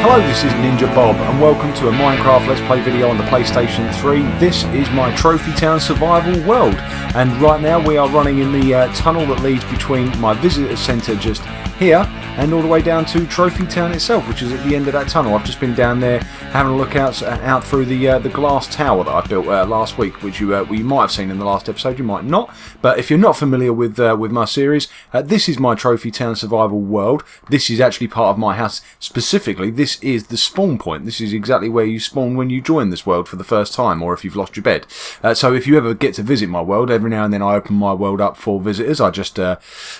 Hello, this is NinjaBob and welcome to a Minecraft Let's Play video on the PlayStation 3. This is my Trophy Town survival world, and right now we are running in the tunnel that leads between my visitor centre just here and all the way down to Trophy Town itself, which is at the end of that tunnel. I've just been down there having a look out through the glass tower that I built last week, which you might have seen in the last episode, you might not. But if you're not familiar with my series, this is my Trophy Town survival world. This is actually part of my house. Specifically, this is the spawn point. This is exactly where you spawn when you join this world for the first time, or if you've lost your bed. So if you ever get to visit my world, every now and then I open my world up for visitors. I just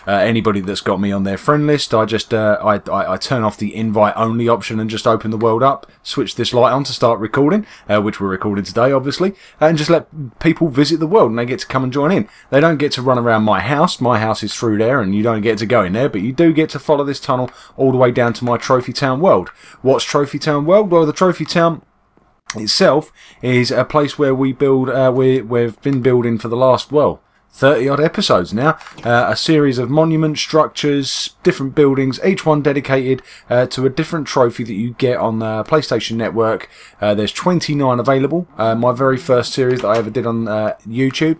anybody that's got me on their friend list, I just I turn off the invite only option and just open the world up, switch this light on to start recording, which we're recording today obviously, and just let people visit the world and they get to come and join in. They don't get to run around my house. My house is through there and you don't get to go in there, but you do get to follow this tunnel all the way down to my Trophy Town world. What's Trophy Town world? Well, the Trophy Town itself is a place where we build, we've been building for the last, well, 30 odd episodes now, a series of monument structures, different buildings, each one dedicated to a different trophy that you get on the PlayStation Network. There's 29 available. My very first series that I ever did on YouTube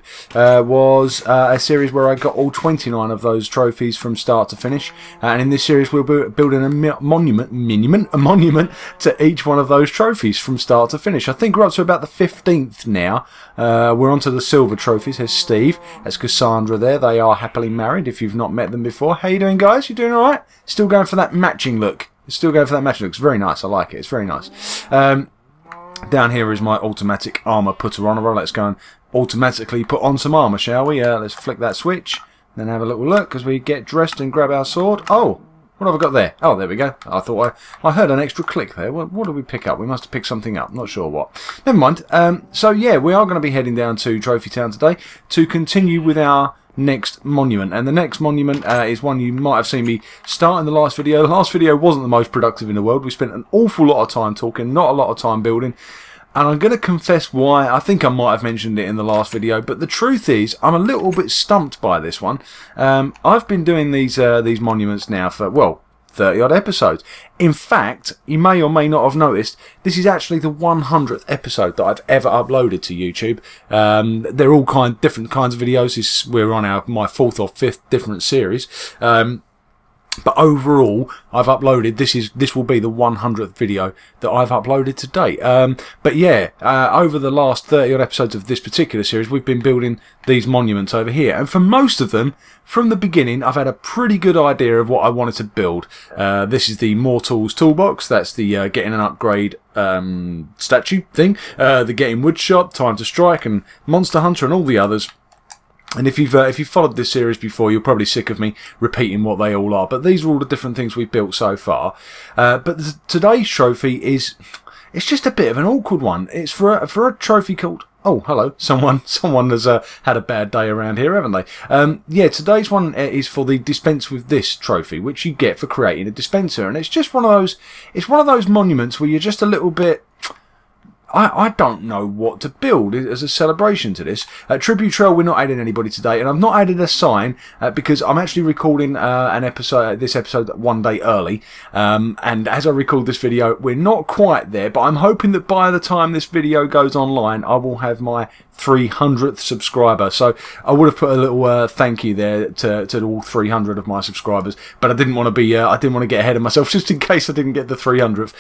was a series where I got all 29 of those trophies from start to finish, and in this series we'll be building a monument to each one of those trophies from start to finish. I think we're up to about the 15th now. We're on to the silver trophies. Here's Steve. That's Cassandra there. They are happily married if you've not met them before. How you doing, guys? You doing alright? Still going for that matching look. Still going for that matching look. It's very nice. I like it. It's very nice. Down here is my automatic armour putter on. Let's go and automatically put on some armour, shall we? Let's flick that switch. Then have a little look as we get dressed and grab our sword. Oh! What have I got there? Oh, there we go. I thought I heard an extra click there. What did we pick up? We must have picked something up. Not sure what. Never mind. So yeah, we are going to be heading down to Trophy Town today to continue with our next monument. And the next monument is one you might have seen me start in the last video. The last video wasn't the most productive in the world. We spent an awful lot of time talking, not a lot of time building. And I'm going to confess why. I think I might have mentioned it in the last video, but the truth is I'm a little bit stumped by this one. I've been doing these monuments now for, well, 30 odd episodes. In fact, you may or may not have noticed, this is actually the 100th episode that I've ever uploaded to YouTube. They're all different kinds of videos. We're on my 4th or 5th different series. But overall, I've uploaded, this will be the 100th video that I've uploaded to date. But yeah, over the last 30 odd episodes of this particular series, we've been building these monuments over here. And for most of them, from the beginning, I've had a pretty good idea of what I wanted to build. This is the Mortals toolbox. That's the getting an upgrade statue thing. The getting woodshop, time to strike, and monster hunter, and all the others. And if you've followed this series before, you're probably sick of me repeating what they all are. But these are all the different things we've built so far. But today's trophy it's just a bit of an awkward one. It's for a trophy called, oh hello, someone has had a bad day around here, haven't they? Yeah, today's one is for the Dispense With This trophy, which you get for creating a dispenser, and it's just one of those monuments where you're just a little bit. I don't know what to build as a celebration to this. Tribute Trail, we're not adding anybody today, and I've not added a sign because I'm actually recording this episode one day early. And as I record this video, we're not quite there, but I'm hoping that by the time this video goes online, I will have my 300th subscriber. So I would have put a little thank you there to all 300 of my subscribers, but I didn't want to get ahead of myself just in case I didn't get the 300th.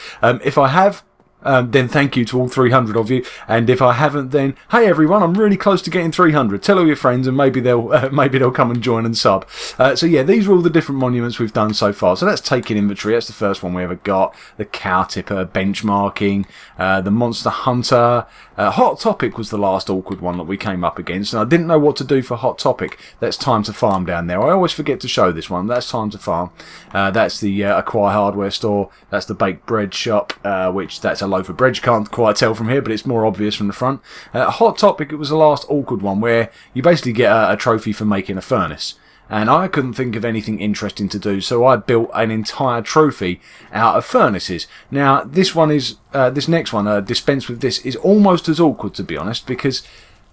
If I have, then thank you to all 300 of you, and if I haven't, then hey everyone, I'm really close to getting 300. Tell all your friends, and maybe they'll come and join and sub. So yeah, these are all the different monuments we've done so far. So that's taking inventory. That's the first one we ever got. The cow tipper, benchmarking, the monster hunter. Hot topic was the last awkward one that we came up against, and I didn't know what to do for hot topic. That's time to farm down there. I always forget to show this one. That's time to farm. That's the acquire hardware store. That's the baked bread shop, which that's a loaf of bread. You can't quite tell from here, but it's more obvious from the front. Hot topic, it was the last awkward one where you basically get a trophy for making a furnace. And I couldn't think of anything interesting to do, so I built an entire trophy out of furnaces. Now, this one is, this next one, Dispense With This, is almost as awkward, to be honest, because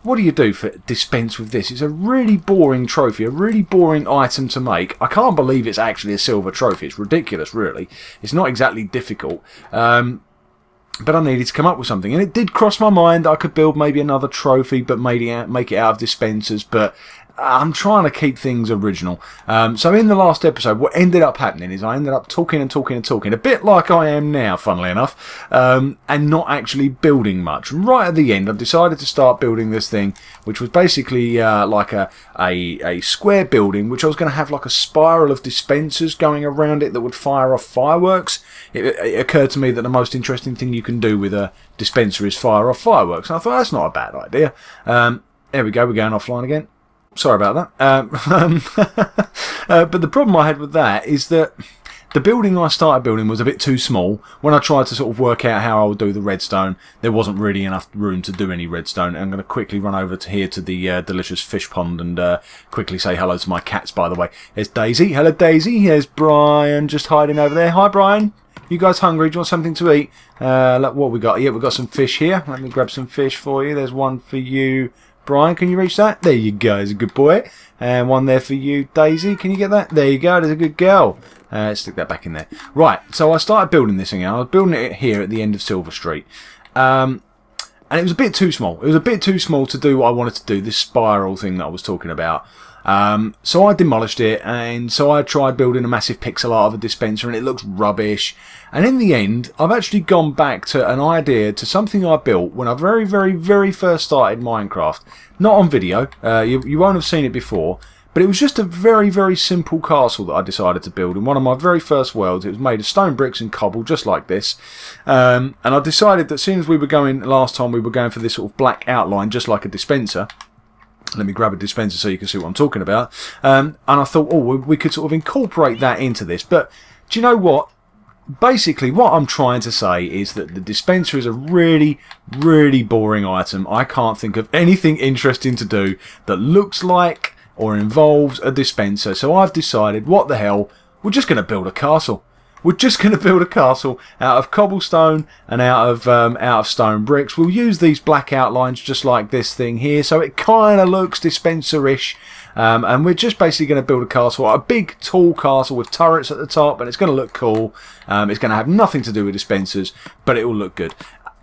what do you do for Dispense With This? It's a really boring trophy, a really boring item to make. I can't believe it's actually a silver trophy. It's ridiculous, really. It's not exactly difficult. But I needed to come up with something, and it did cross my mind that I could build maybe another trophy, but make it out of dispensers. But I'm trying to keep things original. So in the last episode, what ended up happening is I ended up talking and talking and talking, a bit like I am now, funnily enough, and not actually building much. And right at the end, I decided to start building this thing, which was basically like a square building, which I was going to have like a spiral of dispensers going around it that would fire off fireworks. It occurred to me that the most interesting thing you can do with a dispenser is fire off fireworks. And I thought, that's not a bad idea. There we go, we're going offline again. Sorry about that. But the problem I had with that is that the building I started building was a bit too small. When I tried to sort of work out how I would do the redstone, there wasn't really enough room to do any redstone. I'm going to quickly run over to here to the delicious fish pond and quickly say hello to my cats, by the way. There's Daisy. Hello, Daisy. There's Brian just hiding over there. Hi, Brian. You guys hungry? Do you want something to eat? Look what we got. Yeah, we've got some fish here. Let me grab some fish for you. There's one for you, Brian. Can you reach that? There you go. There's a good boy. And one there for you, Daisy. Can you get that? There you go. There's a good girl. Let's stick that back in there. Right. So I started building this thing out. I was building it here at the end of Silver Street. And it was a bit too small. It was a bit too small to do what I wanted to do, this spiral thing that I was talking about. So I demolished it, and so I tried building a massive pixel art of a dispenser, and it looks rubbish. And in the end, I've actually gone back to an idea, to something I built when I very first started Minecraft. Not on video, you won't have seen it before, but it was just a very simple castle that I decided to build in one of my very first worlds. It was made of stone bricks and cobble, just like this. And I decided that as soon as we were going, last time we were going for this sort of black outline, just like a dispenser. Let me grab a dispenser so you can see what I'm talking about. And I thought, oh, we could sort of incorporate that into this. But do you know what? Basically, what I'm trying to say is that the dispenser is a really boring item. I can't think of anything interesting to do that looks like or involves a dispenser. So I've decided, what the hell, we're just going to build a castle. We're just going to build a castle out of cobblestone and out of stone bricks. We'll use these black outlines just like this thing here, so it kind of looks dispenser-ish. And we're just basically going to build a castle, a big tall castle with turrets at the top, and it's going to look cool. It's going to have nothing to do with dispensers, but it will look good.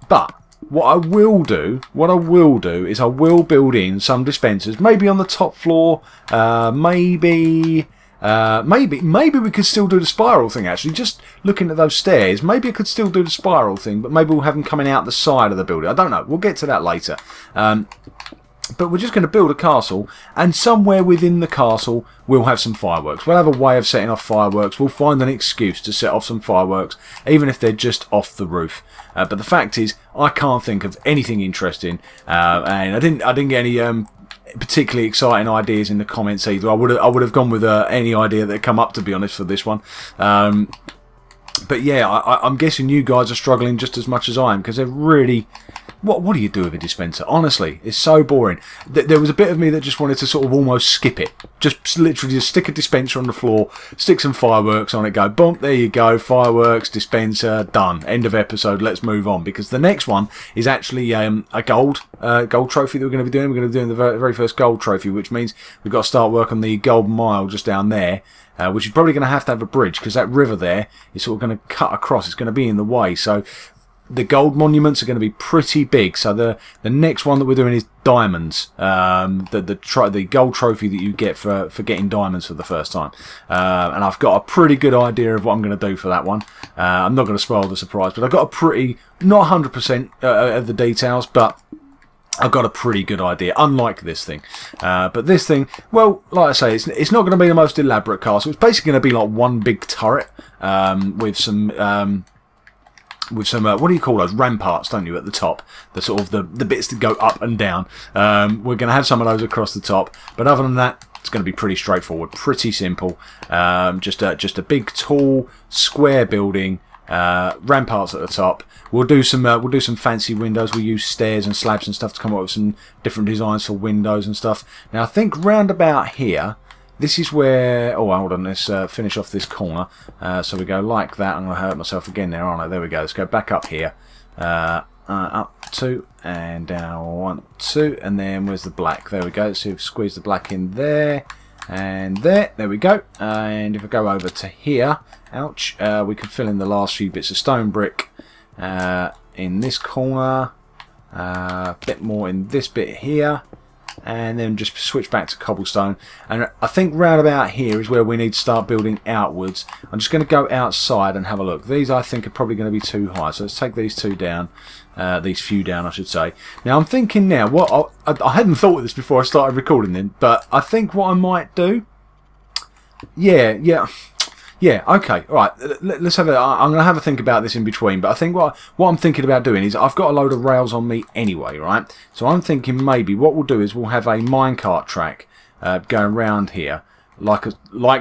But what I will do is I will build in some dispensers, maybe on the top floor, maybe we could still do the spiral thing. Actually, just looking at those stairs, maybe I could still do the spiral thing, but maybe we'll have them coming out the side of the building. I don't know. We'll get to that later. But we're just going to build a castle, and somewhere within the castle we'll have some fireworks. We'll have a way of setting off fireworks. We'll find an excuse to set off some fireworks, even if they're just off the roof. But the fact is, I can't think of anything interesting, and I didn't get any particularly exciting ideas in the comments either. I would have gone with any idea that come up, to be honest, for this one. But yeah, I'm guessing you guys are struggling just as much as I am, because they're really... What do you do with a dispenser? Honestly, it's so boring. There was a bit of me that just wanted to sort of almost skip it. Just literally just stick a dispenser on the floor, stick some fireworks on it, go, boom, there you go, fireworks, dispenser, done. End of episode, let's move on. Because the next one is actually a gold trophy that we're going to be doing. We're going to be doing the very first gold trophy, which means we've got to start work on the gold mile just down there. Which is probably going to have a bridge, because that river there is sort of going to cut across. It's going to be in the way. So the gold monuments are going to be pretty big. So the next one that we're doing is diamonds. The gold trophy that you get for getting diamonds for the first time. And I've got a pretty good idea of what I'm going to do for that one. I'm not going to spoil the surprise, but I've got a pretty, not 100% of the details, but I've got a pretty good idea, unlike this thing. But this thing, well, like I say, it's not going to be the most elaborate castle. It's basically going to be like one big turret with some what do you call those, ramparts, don't you, at the top, the sort of the bits that go up and down. We're going to have some of those across the top, but other than that, it's going to be pretty straightforward, pretty simple. Just a big tall square building, ramparts at the top. We'll do some fancy windows. We'll use stairs and slabs and stuff to come up with some different designs for windows and stuff. Now I think round about here, this is where... Oh, hold on, let's finish off this corner. So we go like that. I'm going to hurt myself again there, aren't I? There we go. Let's go back up here. up 2 and down 1, 2, and then where's the black? There we go. So if squeeze the black in there and there we go. And if I go over to here, ouch, we can fill in the last few bits of stone brick in this corner, a bit more in this bit here, and then just switch back to cobblestone. And I think round about here is where we need to start building outwards. I'm just going to go outside and have a look. These I think are probably going to be too high, so let's take these two down, these few down I should say. Now I'm thinking now, what I hadn't thought of this before I started recording then, but I think what I might do, yeah, okay, alright, let's have I'm going to have a think about this in between, but I think what I'm thinking about doing is I've got a load of rails on me anyway, right? So I'm thinking maybe what we'll do is we'll have a minecart track going around here, like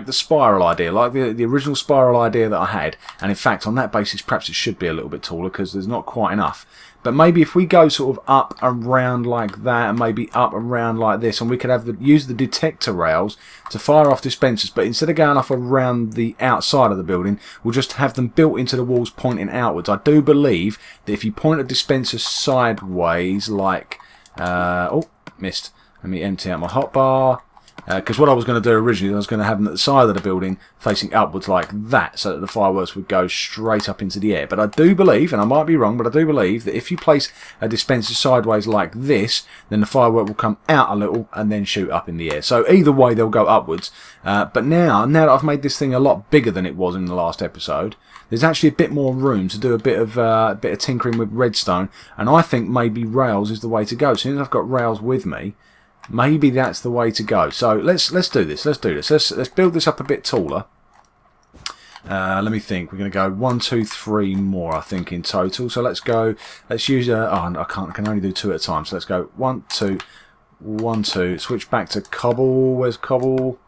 the spiral idea, like the original spiral idea that I had, and in fact on that basis perhaps it should be a little bit taller because there's not quite enough. But maybe if we go sort of up around like that, and maybe up around like this, and we could have use the detector rails to fire off dispensers, but instead of going off around the outside of the building, we'll just have them built into the walls pointing outwards. I do believe that if you point a dispenser sideways, like oh, missed. Let me empty out my hotbar. Because what I was going to do originally, I was going to have them at the side of the building facing upwards like that, so that the fireworks would go straight up into the air. But I do believe, and I might be wrong, but I do believe that if you place a dispenser sideways like this, then the firework will come out a little and then shoot up in the air. So either way, they'll go upwards. But now that I've made this thing a lot bigger than it was in the last episode, there's actually a bit more room to do a bit of tinkering with redstone, and I think maybe rails is the way to go. As soon as I've got rails with me, maybe that's the way to go. So let's do this. Let's build this up a bit taller. Let me think. We're going to go 1, 2, 3 more, I think, in total. So let's go. Let's use I can only do 2 at a time. So let's go 1, 2, 1, 2. Switch back to cobble. Where's cobble?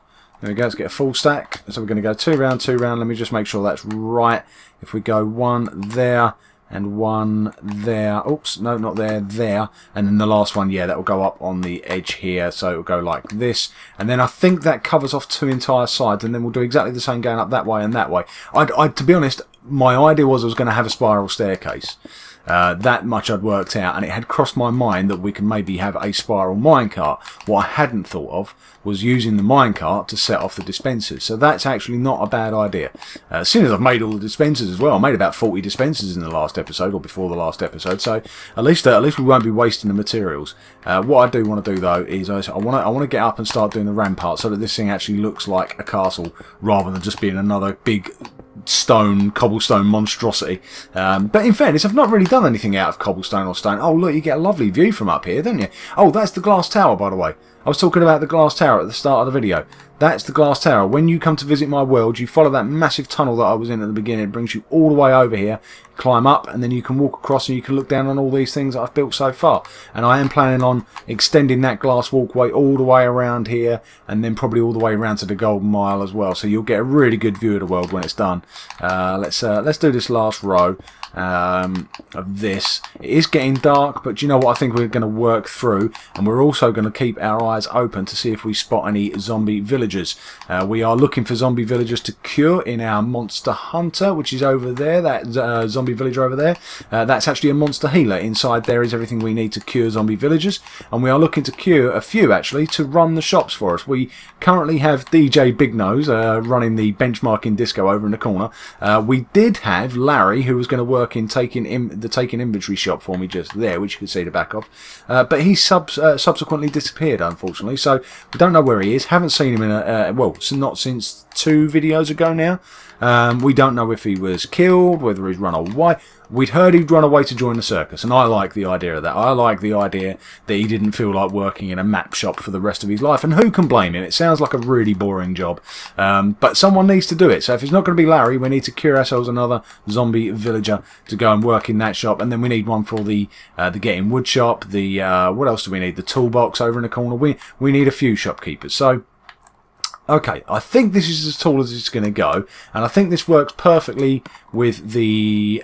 There we go. Let's get a full stack. So we're going to go 2 round, 2 round. Let me just make sure that's right. If we go 1 there and 1 there, oops, no, not there, there, and then the last one, yeah, that will go up on the edge here, so it will go like this, and then I think that covers off 2 entire sides, and then we'll do exactly the same going up that way and that way. To be honest, my idea was I was going to have a spiral staircase. That much I'd worked out, and it had crossed my mind that we can maybe have a spiral minecart. What I hadn't thought of was using the minecart to set off the dispensers, so that's actually not a bad idea. As soon as I've made all the dispensers as well, I made about 40 dispensers in the last episode, or before the last episode, so at least we won't be wasting the materials. What I do want to do though is I want to get up and start doing the rampart so that this thing actually looks like a castle rather than just being another big cobblestone monstrosity. But in fairness, I've not really done anything out of cobblestone or stone. Oh look, you get a lovely view from up here, don't you? Oh, that's the glass tower, by the way. I was talking about the glass tower at the start of the video. That's the glass tower. When you come to visit my world, you follow that massive tunnel that I was in at the beginning. It brings you all the way over here, climb up, and then you can walk across and you can look down on all these things that I've built so far. And I am planning on extending that glass walkway all the way around here, and then probably all the way around to the Golden Mile as well. So you'll get a really good view of the world when it's done. Let's do this last row of this. It is getting dark, but do you know what I think we're going to work through, and we're also going to keep our eyes open to see if we spot any zombie villagers. We are looking for zombie villagers to cure in our monster hunter, which is over there, that zombie villager over there. That's actually a monster healer. Inside there is everything we need to cure zombie villagers, and we are looking to cure a few actually to run the shops for us. We currently have DJ Big Nose running the benchmarking disco over in the corner. We did have Larry, who was going to work in the taking inventory shop for me just there, which you can see the back of, but he subsequently disappeared, unfortunately, so we don't know where he is. Haven't seen him in well, not since 2 videos ago now. We don't know if he was killed, whether he's run away. We'd heard he'd run away to join the circus, and I like the idea of that. I like the idea that he didn't feel like working in a map shop for the rest of his life, and who can blame him? It sounds like a really boring job, but someone needs to do it. So if it's not going to be Larry, we need to cure ourselves another zombie villager to go and work in that shop, and then we need one for the getting wood shop. What else do we need? The toolbox over in the corner. We need a few shopkeepers. So okay, I think this is as tall as it's going to go, and I think this works perfectly with the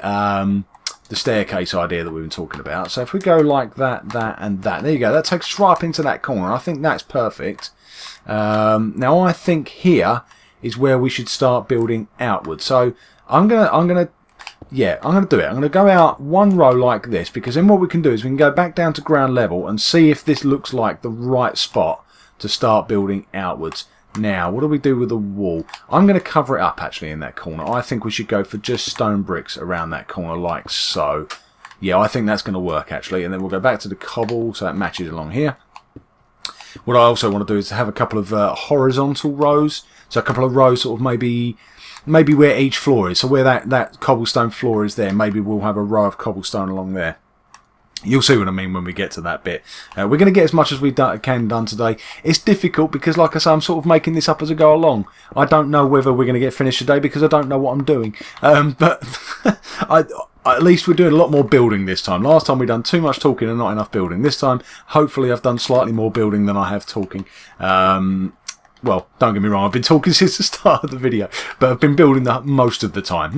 staircase idea that we've been talking about. So if we go like that, that, and that, there you go. That takes us right up into that corner. I think that's perfect. Now I think here is where we should start building outward. So I'm gonna yeah, I'm going to do it. I'm going to go out one row like this, because then what we can do is we can go back down to ground level and see if this looks like the right spot to start building outwards. Now, what do we do with the wall? I'm going to cover it up actually in that corner. I think we should go for just stone bricks around that corner like so. Yeah, I think that's going to work actually. And then we'll go back to the cobble so it matches along here. What I also want to do is have a couple of horizontal rows. So a couple of rows sort of maybe where each floor is. So where that cobblestone floor is there, maybe we'll have a row of cobblestone along there. You'll see what I mean when we get to that bit. We're going to get as much as we can done today. It's difficult because, like I say, I'm sort of making this up as I go along. I don't know whether we're going to get finished today because I don't know what I'm doing. But at least we're doing a lot more building this time. Last time we've done too much talking and not enough building. This time, hopefully, I've done slightly more building than I have talking. Well, don't get me wrong, I've been talking since the start of the video, but I've been building most of the time.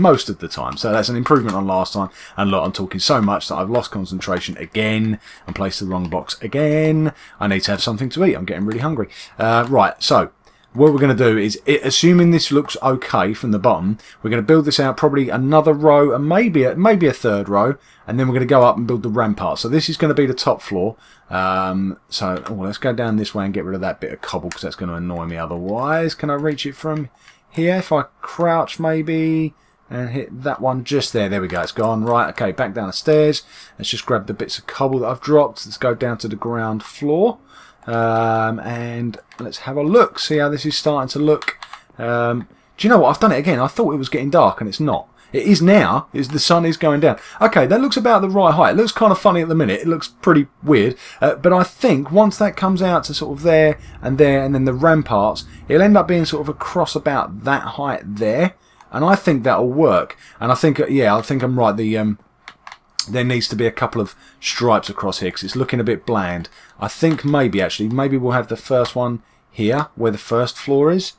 So that's an improvement on last time. And look, I'm talking so much that I've lost concentration again and placed the wrong box again. I need to have something to eat. I'm getting really hungry. Right, so what we're going to do is, assuming this looks okay from the bottom, we're going to build this out probably another row and maybe a third row, and then we're going to go up and build the rampart. So this is going to be the top floor. Let's go down this way and get rid of that bit of cobble because that's going to annoy me otherwise. Can I reach it from here? If I crouch maybe and hit that one just there. There we go, it's gone. Right, okay, back down the stairs. Let's just grab the bits of cobble that I've dropped. Let's go down to the ground floor. And let's have a look, see how this is starting to look. Do you know what, I've done it again. I thought it was getting dark and it's not. It is now, the sun is going down. Okay, that looks about the right height. It looks kind of funny at the minute. It looks pretty weird. But I think once that comes out to sort of there, and then the ramparts, it'll end up being sort of across about that height there. And I think that'll work. And I think, yeah, I think I'm right. There needs to be a couple of stripes across here because it's looking a bit bland. I think maybe we'll have the first one here where the first floor is.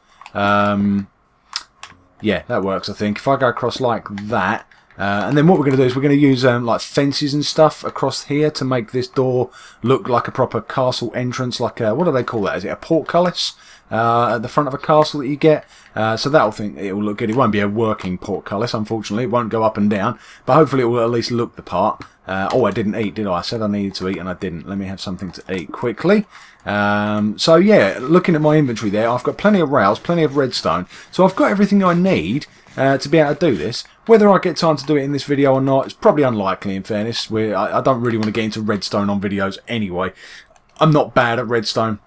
Yeah, that works, I think. If I go across like that, and then what we're going to do is we're going to use like fences and stuff across here to make this door look like a proper castle entrance, like a, what do they call that? Is it a portcullis at the front of a castle that you get? So it will look good. It won't be a working portcullis, unfortunately. It won't go up and down, but hopefully it will at least look the part. Oh, I didn't eat, did I? I said I needed to eat and I didn't. Let me have something to eat quickly. So yeah, looking at my inventory there, I've got plenty of rails, plenty of redstone. So I've got everything I need to be able to do this. Whether I get time to do it in this video or not, it's probably unlikely in fairness. I don't really want to get into redstone on videos anyway. I'm not bad at redstone,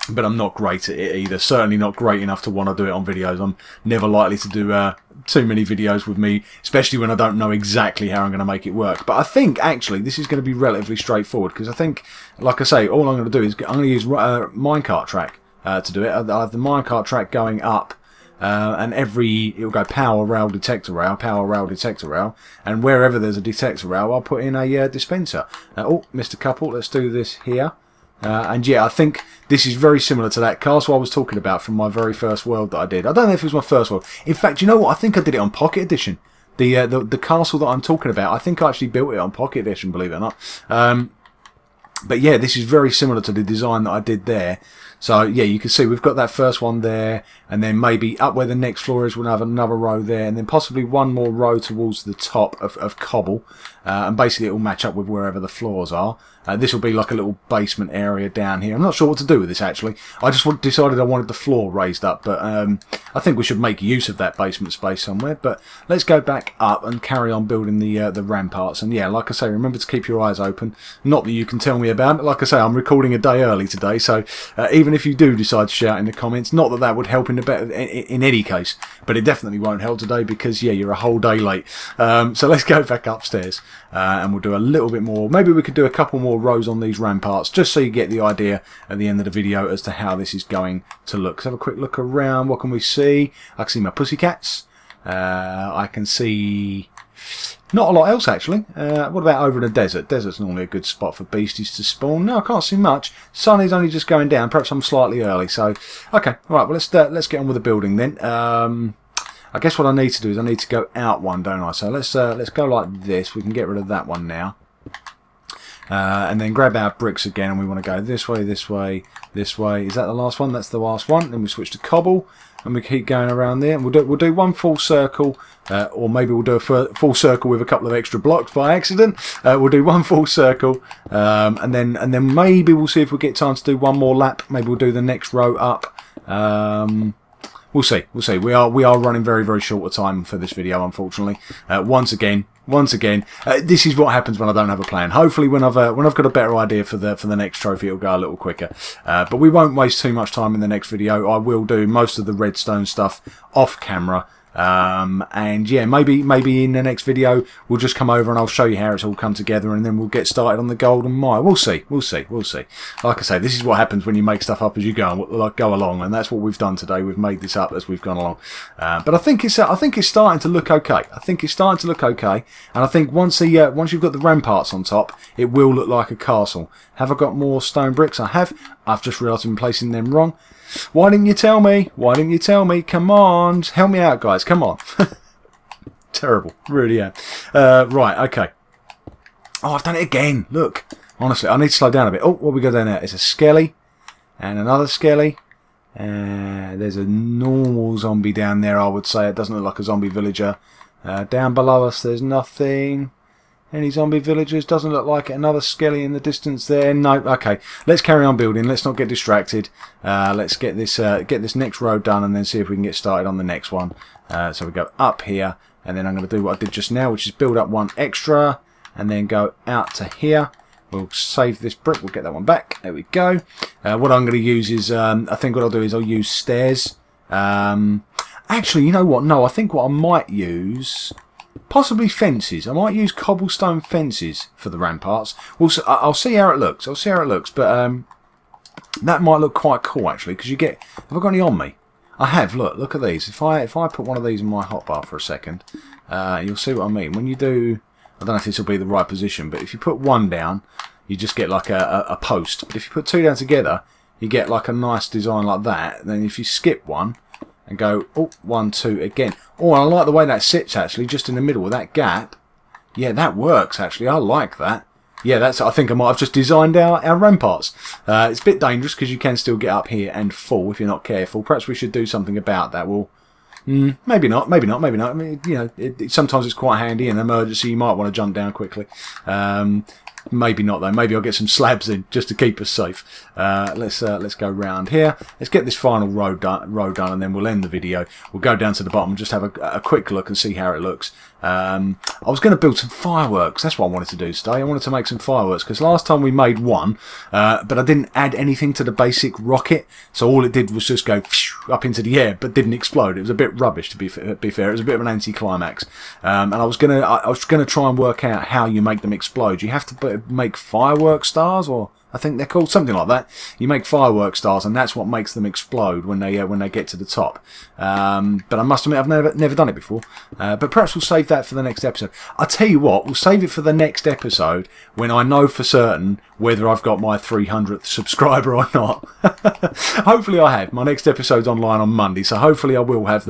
but I'm not great at it either. Certainly not great enough to want to do it on videos. I'm never likely to do too many videos with me, especially when I don't know exactly how I'm going to make it work. But I think actually this is going to be relatively straightforward because I think, like I say, all I'm going to do is I'm going to use minecart track to do it. I have the minecart track going up, and it'll go power rail, detector rail, power rail, detector rail, and wherever there's a detector rail, I'll put in a dispenser. Oh, missed a couple. Let's do this here. And yeah, I think this is very similar to that castle I was talking about from my very first world that I did. I don't know if it was my first world. In fact, you know what? I think I did it on Pocket Edition. The castle that I'm talking about, I think I actually built it on Pocket Edition, believe it or not. But yeah, this is very similar to the design that I did there. So yeah, you can see we've got that first one there, and then maybe up where the next floor is, we'll have another row there, and then possibly one more row towards the top of cobble. And basically it will match up with wherever the floors are. This will be like a little basement area down here. I'm not sure what to do with this actually. I just decided I wanted the floor raised up, but I think we should make use of that basement space somewhere. But let's go back up and carry on building the ramparts. And yeah, like I say, remember to keep your eyes open. Not that you can tell me about it. Like I say, I'm recording a day early today, so even if you do decide to shout in the comments, not that that would help in any case, but it definitely won't help today because yeah, you're a whole day late. So let's go back upstairs and we'll do a little bit more. Maybe we could do a couple more rows on these ramparts just so you get the idea at the end of the video as to how this is going to look. Let's have a quick look around. What can we see? I can see my pussycats. I can see not a lot else actually. What about over in the desert? Desert's normally a good spot for beasties to spawn. No, I can't see much. Sun is only just going down. Perhaps I'm slightly early. So okay, all right. Well, let's get on with the building then. I guess what I need to do is I need to go out one, don't I? So let's go like this. We can get rid of that one now. and then grab our bricks again, and we want to go this way, this way, this way. Is that the last one? That's the last one. Then we switch to cobble, and we keep going around there. And we'll do one full circle, or maybe we'll do a full circle with a couple of extra blocks by accident. We'll do one full circle, and then maybe we'll see if we get time to do one more lap. Maybe we'll do the next row up. We'll see. We'll see. We are running very, very short of time for this video, unfortunately. Once again, this is what happens when I don't have a plan. Hopefully, when I've got a better idea for the next trophy, it'll go a little quicker. But we won't waste too much time in the next video. I will do most of the redstone stuff off camera. And yeah, maybe in the next video we'll just come over and I'll show you how it's all come together, and then we'll get started on the golden mile. We'll see. Like I say, this is what happens when you make stuff up as you go along, and that's what we've done today. We've made this up as we've gone along. But I think it's starting to look okay. And I think once you've got the ramparts on top, it will look like a castle. Have I got more stone bricks? I have. I've just realised I've been placing them wrong. Why didn't you tell me? Come on. Help me out, guys. Come on. Terrible. Really am. Right, okay. Oh, I've done it again. Look. Honestly, I need to slow down a bit. Oh, what we got down there? It's a skelly. And another skelly. There's a normal zombie down there, I would say. It doesn't look like a zombie villager. Down below us, there's nothing. Any zombie villagers? Doesn't look like it. Another skelly in the distance there. No. Okay. Let's carry on building. Let's not get distracted. Let's get this next row done, and then see if we can get started on the next one. So we go up here, and then I'm going to do what I did just now, which is build up one extra, and then go out to here. We'll save this brick. We'll get that one back. There we go. What I'm going to use is, I think what I'll do is I'll use stairs. Actually, you know what? No, I think what I might use... possibly fences. I might use cobblestone fences for the ramparts. I'll see how it looks. But that might look quite cool actually, because you get. Have I got any on me? I have. Look at these. If I put one of these in my hotbar for a second, you'll see what I mean. When you do, I don't know if this will be the right position, but if you put one down, you just get like a post. But if you put two down together, you get like a nice design like that. And then if you skip one and go, oh, 1, 2 again. Oh, and I like the way that sits actually, just in the middle with that gap. Yeah, that works actually. I like that. Yeah, I think I might have just designed our ramparts. It's a bit dangerous because you can still get up here and fall if you're not careful. Perhaps we should do something about that. Well, maybe not. I mean, you know, sometimes it's quite handy in an emergency. You might want to jump down quickly. Maybe not though. Maybe I'll get some slabs in just to keep us safe. Let's go round here. Let's get this final row done, and then we'll end the video. We'll go down to the bottom and just have a quick look and see how it looks. I was going to build some fireworks. That's what I wanted to do today. I wanted to make some fireworks because last time we made one, but I didn't add anything to the basic rocket. So all it did was just go up into the air, but didn't explode. It was a bit rubbish, to be fair. It was a bit of an anticlimax. And I was gonna try and work out how you make them explode. You have to make firework stars, or I think they're called something like that. You make firework stars, and that's what makes them explode when they get to the top. But I must admit, I've never done it before. But perhaps we'll save that for the next episode. I'll tell you what, we'll save it for the next episode when I know for certain whether I've got my 300th subscriber or not. Hopefully I have. My next episode's online on Monday, so hopefully I will have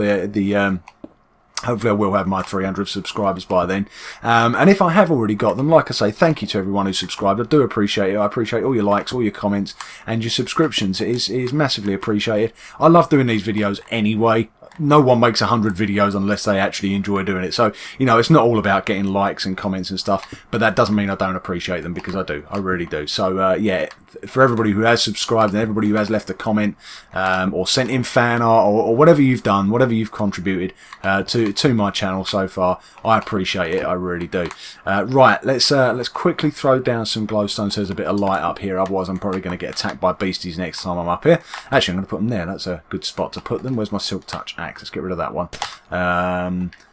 hopefully I will have my 300 subscribers by then. And if I have already got them, like I say, thank you to everyone who subscribed. I do appreciate it. I appreciate all your likes, all your comments, and your subscriptions. It is massively appreciated. I love doing these videos anyway. No one makes 100 videos unless they actually enjoy doing it. So, you know, it's not all about getting likes and comments and stuff, but that doesn't mean I don't appreciate them, because I do. I really do. So, yeah, for everybody who has subscribed and everybody who has left a comment or sent in fan art or whatever you've done, whatever you've contributed to my channel so far, I appreciate it. I really do. Right, let's quickly throw down some glowstone so there's a bit of light up here. Otherwise, I'm probably going to get attacked by beasties next time I'm up here. Actually, I'm going to put them there. That's a good spot to put them. Where's my silk touch axe? Let's get rid of that one.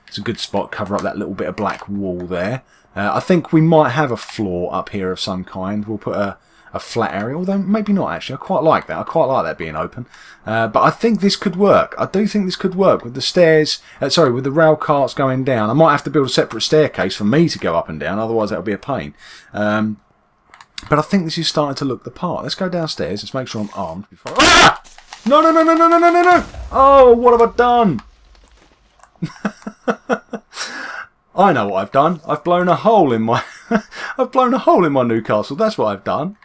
It's a good spot. Cover up that little bit of black wall there. I think we might have a floor up here of some kind. We'll put a flat area, although maybe not actually. I quite like that. I quite like that being open. But I think this could work. I do think this could work with the stairs. Sorry, with the rail carts going down. I might have to build a separate staircase for me to go up and down. Otherwise, that would be a pain. But I think this is starting to look the part. Let's go downstairs. Let's make sure I'm armed before. Ah! No! Oh, what have I done? I know what I've done. I've blown a hole in my I've blown a hole in my new castle. That's what I've done.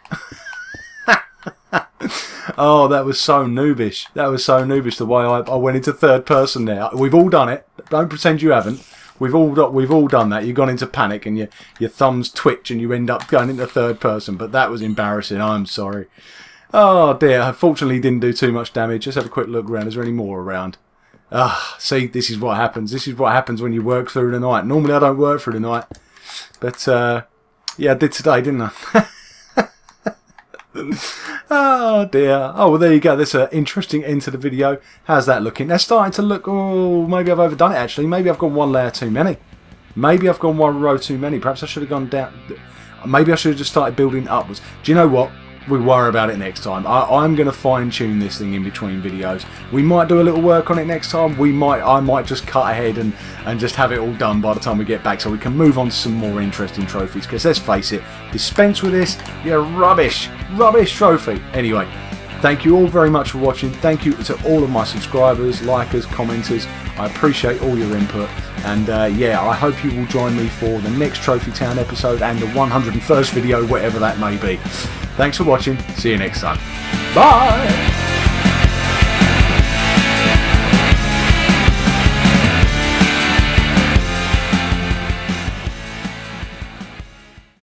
Oh, that was so noobish. That was so noobish the way I went into third person there. We've all done it. Don't pretend you haven't. We've all done that. You've gone into panic and your thumbs twitch and you end up going into third person. But that was embarrassing. I'm sorry. Oh dear. I fortunately didn't do too much damage. Just have a quick look around. Is there any more around? Ah, see, this is what happens. This is what happens when you work through the night. Normally I don't work through the night. But yeah, I did today, didn't I? Oh dear. Oh, well, there you go. That's an interesting end to the video. How's that looking? That's starting to look... Oh, maybe I've overdone it, actually. Maybe I've gone one layer too many. Maybe I've gone one row too many. Perhaps I should have gone down... Maybe I should have just started building upwards. Do you know what? We worry about it next time. I'm going to fine-tune this thing in between videos. We might do a little work on it next time. I might just cut ahead and just have it all done by the time we get back so we can move on to some more interesting trophies. Because let's face it, Dispense With This, you're rubbish. Rubbish trophy. Anyway, thank you all very much for watching. Thank you to all of my subscribers, likers, commenters. I appreciate all your input. And yeah, I hope you will join me for the next Trophy Town episode and the 101st video, whatever that may be. Thanks for watching. See you next time. Bye!